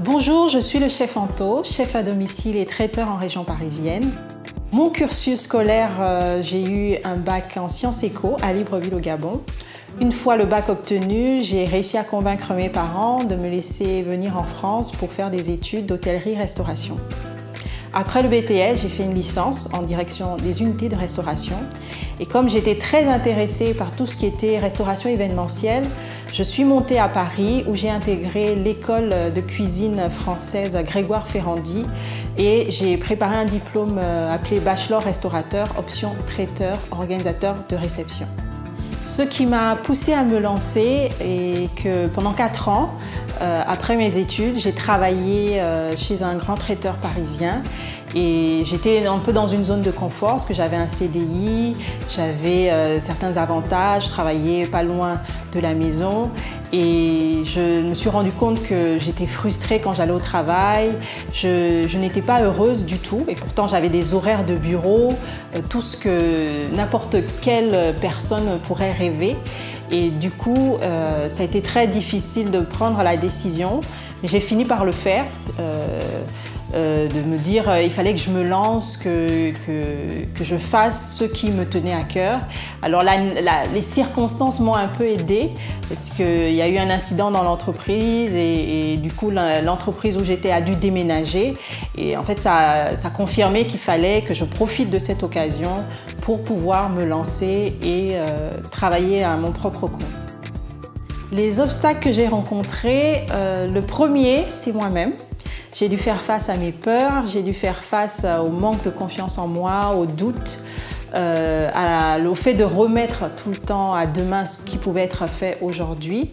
Bonjour, je suis le chef Anto, chef à domicile et traiteur en région parisienne. Mon cursus scolaire, j'ai eu un bac en sciences éco à Libreville au Gabon. Une fois le bac obtenu, j'ai réussi à convaincre mes parents de me laisser venir en France pour faire des études d'hôtellerie-restauration. Après le BTS, j'ai fait une licence en direction des unités de restauration. Et comme j'étais très intéressée par tout ce qui était restauration événementielle, je suis montée à Paris où j'ai intégré l'école de cuisine française Grégoire Ferrandi et j'ai préparé un diplôme appelé Bachelor Restaurateur, option traiteur, organisateur de réception. Ce qui m'a poussée à me lancer est que pendant 4 ans, après mes études, j'ai travaillé chez un grand traiteur parisien et j'étais un peu dans une zone de confort parce que j'avais un CDI, j'avais certains avantages, je travaillais pas loin de la maison et je me suis rendu compte que j'étais frustrée quand j'allais au travail, je n'étais pas heureuse du tout et pourtant j'avais des horaires de bureau, tout ce que n'importe quelle personne pourrait rêver. Et du coup, ça a été très difficile de prendre la décision, mais j'ai fini par le faire, de me dire il fallait que je me lance, que je fasse ce qui me tenait à cœur. Alors les circonstances m'ont un peu aidée, parce qu'il y a eu un incident dans l'entreprise et du coup l'entreprise où j'étais a dû déménager. Et en fait, ça a confirmé qu'il fallait que je profite de cette occasion pour pouvoir me lancer et travailler à mon propre compte. Les obstacles que j'ai rencontrés, le premier, c'est moi-même. J'ai dû faire face à mes peurs, j'ai dû faire face au manque de confiance en moi, aux doutes, au fait de remettre tout le temps à demain ce qui pouvait être fait aujourd'hui.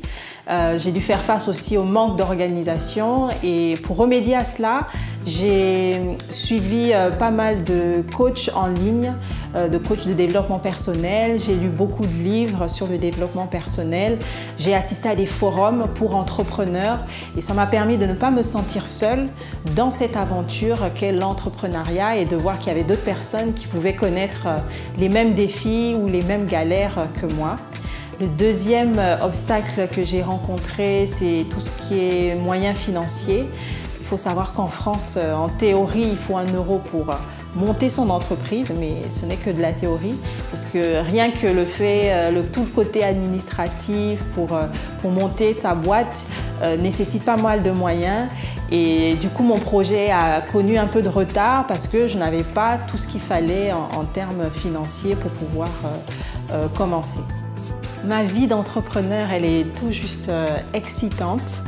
J'ai dû faire face aussi au manque d'organisation et pour remédier à cela, j'ai suivi pas mal de coachs en ligne, de coachs de développement personnel. J'ai lu beaucoup de livres sur le développement personnel. J'ai assisté à des forums pour entrepreneurs et ça m'a permis de ne pas me sentir seule dans cette aventure qu'est l'entrepreneuriat et de voir qu'il y avait d'autres personnes qui pouvaient connaître les mêmes défis ou les mêmes galères que moi. Le deuxième obstacle que j'ai rencontré, c'est tout ce qui est moyens financiers. Il faut savoir qu'en France, en théorie, il faut 1 euro pour monter son entreprise, mais ce n'est que de la théorie, parce que rien que le fait, tout le côté administratif pour monter sa boîte nécessite pas mal de moyens. Et du coup, mon projet a connu un peu de retard parce que je n'avais pas tout ce qu'il fallait en termes financiers pour pouvoir commencer. Ma vie d'entrepreneur, elle est tout juste excitante.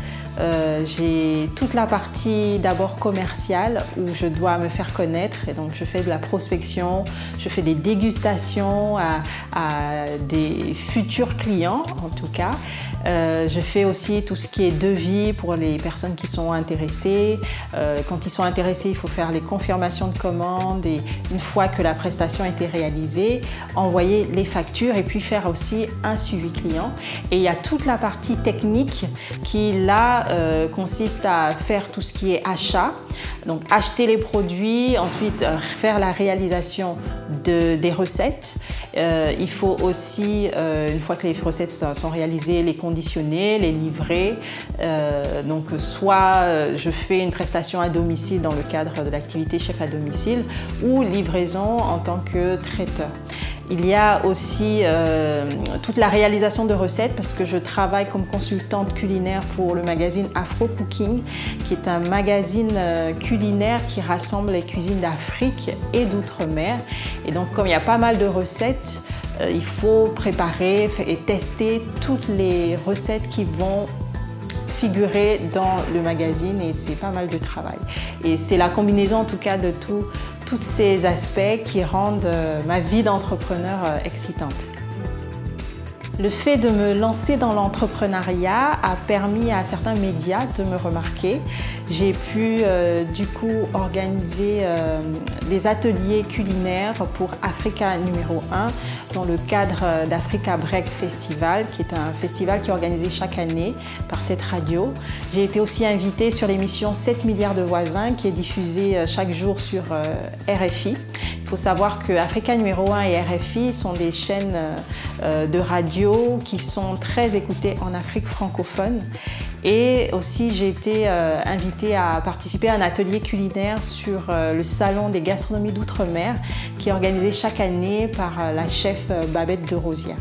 J'ai toute la partie d'abord commerciale où je dois me faire connaître et donc je fais de la prospection, je fais des dégustations à des futurs clients en tout cas. Je fais aussi tout ce qui est devis pour les personnes qui sont intéressées. Quand ils sont intéressés, il faut faire les confirmations de commandes et une fois que la prestation a été réalisée, envoyer les factures et puis faire aussi un suivi client. Et il y a toute la partie technique qui là consiste à faire tout ce qui est achat, donc acheter les produits, ensuite faire la réalisation des recettes. Il faut aussi, une fois que les recettes sont réalisées, les conditionner, les livrer. Donc soit je fais une prestation à domicile dans le cadre de l'activité chef à domicile ou livraison en tant que traiteur. Il y a aussi toute la réalisation de recettes parce que je travaille comme consultante culinaire pour le magazine Afro Cooking, qui est un magazine culinaire qui rassemble les cuisines d'Afrique et d'outre-mer. Et donc, comme il y a pas mal de recettes, il faut préparer et tester toutes les recettes qui vont figurer dans le magazine et c'est pas mal de travail. Et c'est la combinaison en tout cas de tous ces aspects qui rendent ma vie d'entrepreneur excitante. Le fait de me lancer dans l'entrepreneuriat a permis à certains médias de me remarquer. J'ai pu du coup organiser des ateliers culinaires pour Africa numéro 1 dans le cadre d'Africa Break Festival, qui est un festival qui est organisé chaque année par cette radio. J'ai été aussi invitée sur l'émission 7 milliards de voisins qui est diffusée chaque jour sur RFI. Il faut savoir que Africa numéro 1 et RFI sont des chaînes de radio qui sont très écoutées en Afrique francophone. Et aussi, j'ai été invitée à participer à un atelier culinaire sur le Salon des gastronomies d'outre-mer qui est organisé chaque année par la chef Babette de Rosière.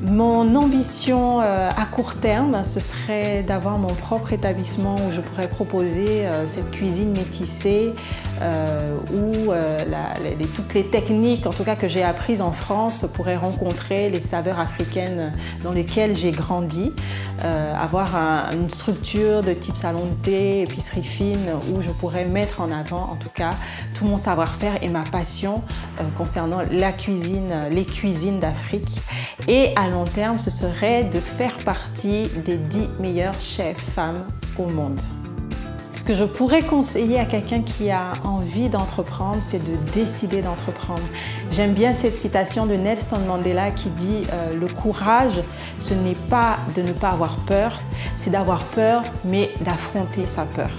Mon ambition à court terme, ce serait d'avoir mon propre établissement où je pourrais proposer cette cuisine métissée où toutes les techniques, en tout cas que j'ai apprises en France, pourraient rencontrer les saveurs africaines dans lesquelles j'ai grandi. Avoir une structure de type salon de thé, épicerie fine, où je pourrais mettre en avant, en tout cas, tout mon savoir-faire et ma passion concernant la cuisine, les cuisines d'Afrique. Et à long terme, ce serait de faire partie des 10 meilleures chefs femmes au monde. Ce que je pourrais conseiller à quelqu'un qui a envie d'entreprendre, c'est de décider d'entreprendre. J'aime bien cette citation de Nelson Mandela qui dit « Le courage, ce n'est pas de ne pas avoir peur, c'est d'avoir peur, mais d'affronter sa peur ».